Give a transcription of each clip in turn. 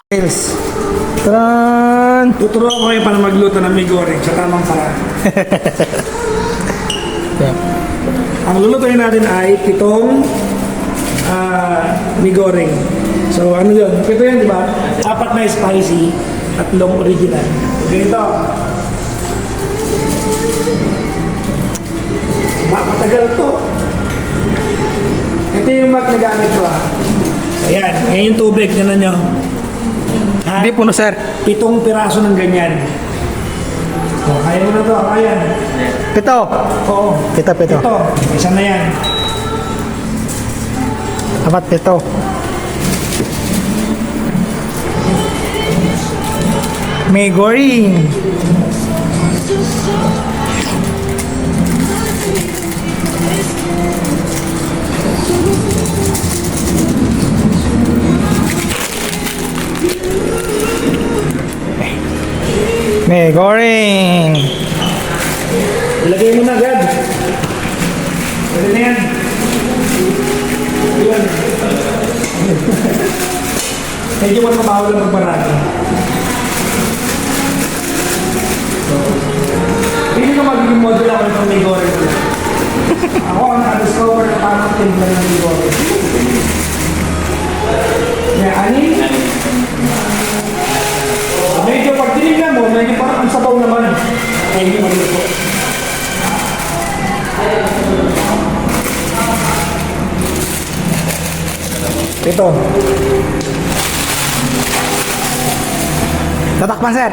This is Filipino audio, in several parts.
Sales. Tran! Tuturuan ko kayo para magluto ng may goreng sa tamang paraan. Ang lulutuin natin ay pitong may goreng. So ano yun? Pito yan, di ba? 4 na spicy, 3 original. Ganito. Matagal to. Ito yung mat na gamit ko Ayan, ngayon yung tubig, nanan nyo. Hindi puno, sir. 7 piraso ng ganyan. O, kaya mo na to, kaya. Pito. Oo. Pito. Ito, isa na yan. Apat, pito. May goreng. May goreng. Ilagay mo na agad. Pwede na yan. Yun. Medyo mas mabawal ang pagparami. Hindi ko magiging model ako ng may goreng. Ako ang na-discover na parang timpla ng may goreng. May anin? Medyo pag tinignan mo, medyo parang ang sabaw naman. Kaya hindi magluto. Ito. Tatakpan, sir.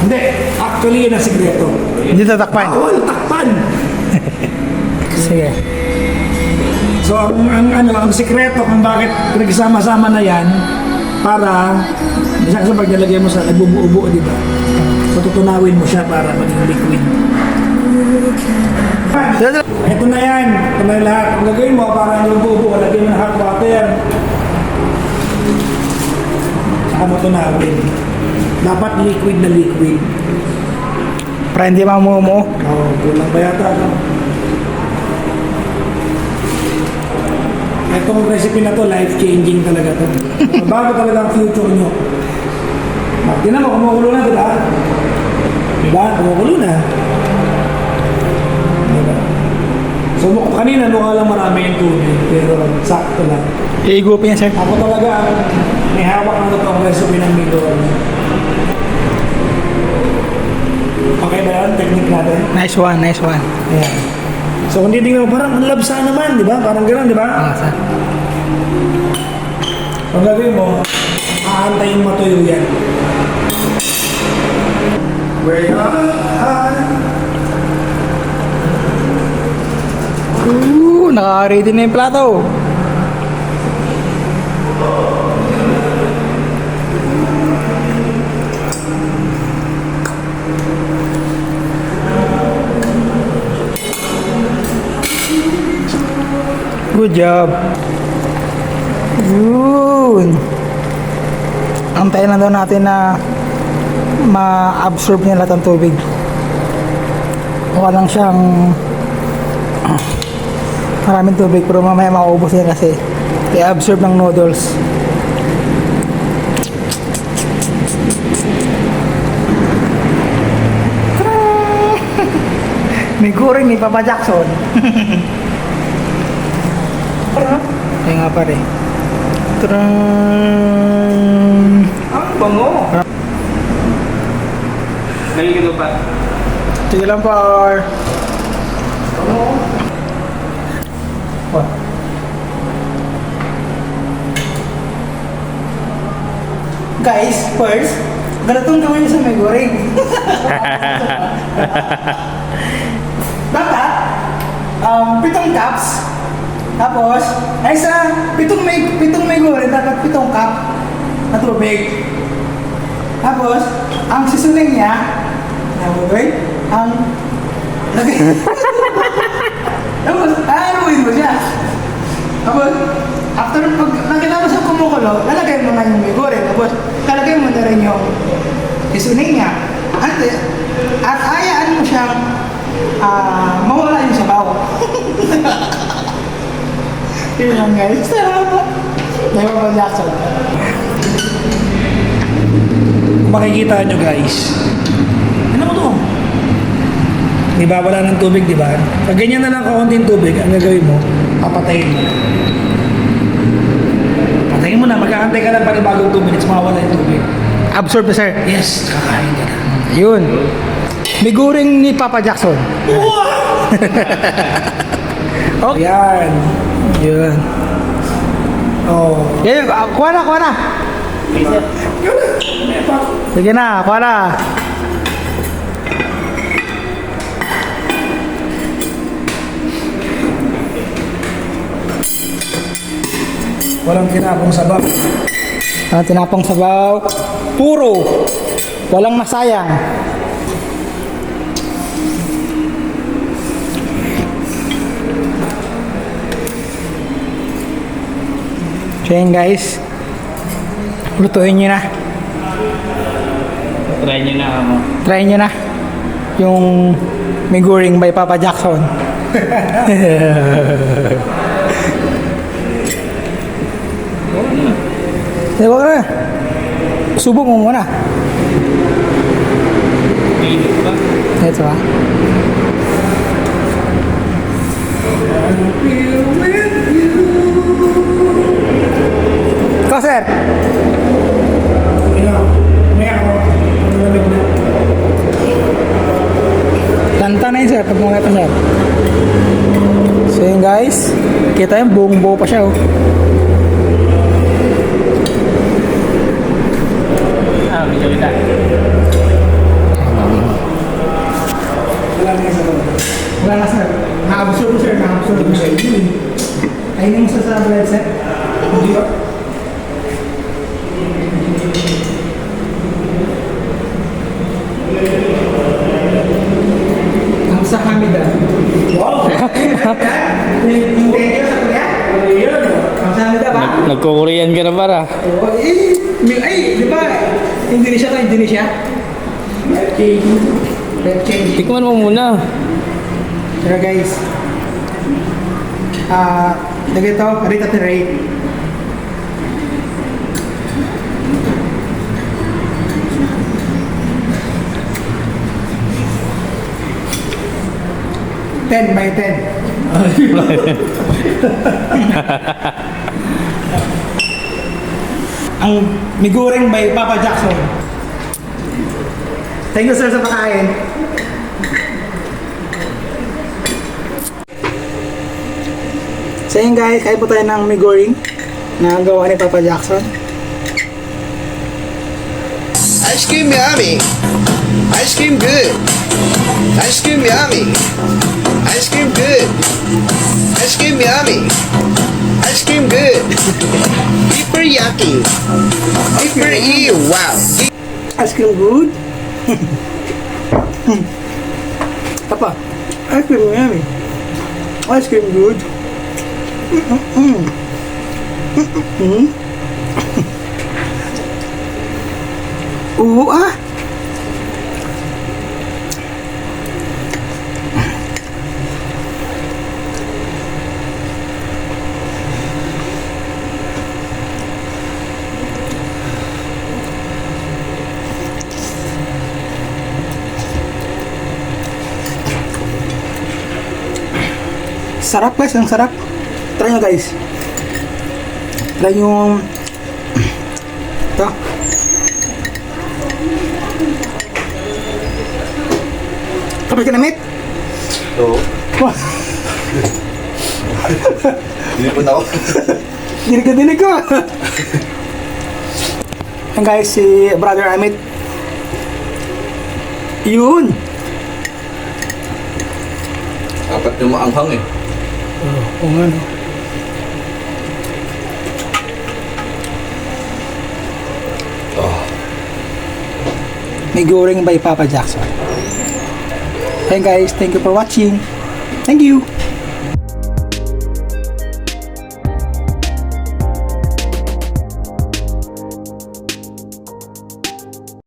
Hindi. Actually, yun ang sikreto. Hindi tatakpan. Bawal takpan. Sige. So, ang sikreto kung bakit nagsama-sama na yan, para, isa kasi pag nalagay mo sa nagbubuo-buo, di ba? So, tutunawin mo siya para maging liquid. Ito na yan. Ito na yung lahat. Ang gagawin mo, para nagbubuo, lagay mo na hot water. Saka mo tunawin. Dapat liquid na liquid. Para hindi mamumuo. Oo, kulang ba yata? No? Itong recipe na to, life-changing talaga to. Bago talaga ang future nyo. Tingnan mo, kumukulo na, diba? Diba? Kumukulo na. Diba? So, kanina, mukha lang marami yung tubig, pero sakto lang. Iigupin yan, sir. Ako talaga ang may hawak ng itong recipe ng Migor. Okay ba yan? Technique natin? Nice one. Ayan. So kung titignan mo, parang ang labsa naman, di ba? Parang gano'n, di ba? Sir. Ang gagawin mo, aantayin matuyo yan. Where you Naka-ready na yung plato. Good job. Yun. Antayin lang daw natin na ma-absorb niya lahat ng tubig. Mukha lang siyang maraming tubig pero mamaya mauubos niya kasi i-absorb ng noodles. May goreng ni Papa Jackson. Kaya nga pare. Ang bango! Naliligo pa. Sige lang par. Guys, first, ganitong gawin niyo sa may goreng. Dapat, 7 cups. Tapos, ay sa 7 may goreng, dapat 7 cup na tubig. Tapos, ang sisuling niya, ang lagay. Tapos, haluin mo siya. Tapos, after pag nakita mo sa kumukulo, lalagay mo na yung may goreng. Tapos, lalagay mo na rin yung sisuling niya. At ayaan mo siyang mawala yung sabaw. Yun lang guys. Salamat. May Papa Jackson. makikita nyo guys, ano mo to? Di ba, wala ng tubig, di ba? Pag ganyan na lang kaunting tubig, ang gagawin mo, papatayin mo. Patayin mo na, magkakantay ka lang panibagong 2 minutes, mawawala yung tubig. Absorb na, sir. Yes, kakain ka na. Yun. Miguring ni Papa Jackson. Oh. Yan. Yun. Oh. Yan, kuha na, kuha na. Sige na, kuha na. Walang kinapong sabaw. Tinapong sabaw. Puro. Walang nasayang. So yun guys. Lutuin nyo na. Try nyo na ako. Try nyo na. Yung miguring by Papa Jackson. Diba ka na? Subok mo muna. Pilit ba? Ito ah. Ikaw sir. May ako. Lanta na yun sir, pag mga ito sir. So yun guys, kita yung buong buo pa siya oh. Video kita. Wala na sir. Na-absorb sir, na-absorb sir. Ayun yung sa blood sir. Hindi ba? Ang sa Hamida. Wow! Yung thank you sa kuya? Ang sa Hamida ba? Nagko-Korean ka na para. Oo, ay, di ba? Indonesia to, Indonesia? Red change. Tikman mo muna. Pero guys, lagay ito, rate at rate. Ten by 10. Ang miguring by Papa Jackson. Thank you sir sa pakain. So yun guys, kain po tayo ng miguring na gawa ni Papa Jackson. Ice cream yummy. Ice cream good. Ice cream yummy. Ice cream good. Ice cream yummy. Ice cream good. Super yucky. Super ew. Wow. Ice cream good. Papa, ice cream yummy. Ice cream good. Oo ah. Sarap guys, ang sarap. Try nyo guys. Try nyo ito. Kapag ka na mate? Oo. Hindi po na ako. Dinig ko. Yan guys, si Brother Amit. Yun. Dapat yung maanghang eh. Oo nga no. Miguring by Papa Jackson. Hey guys, thank you for watching. Thank you.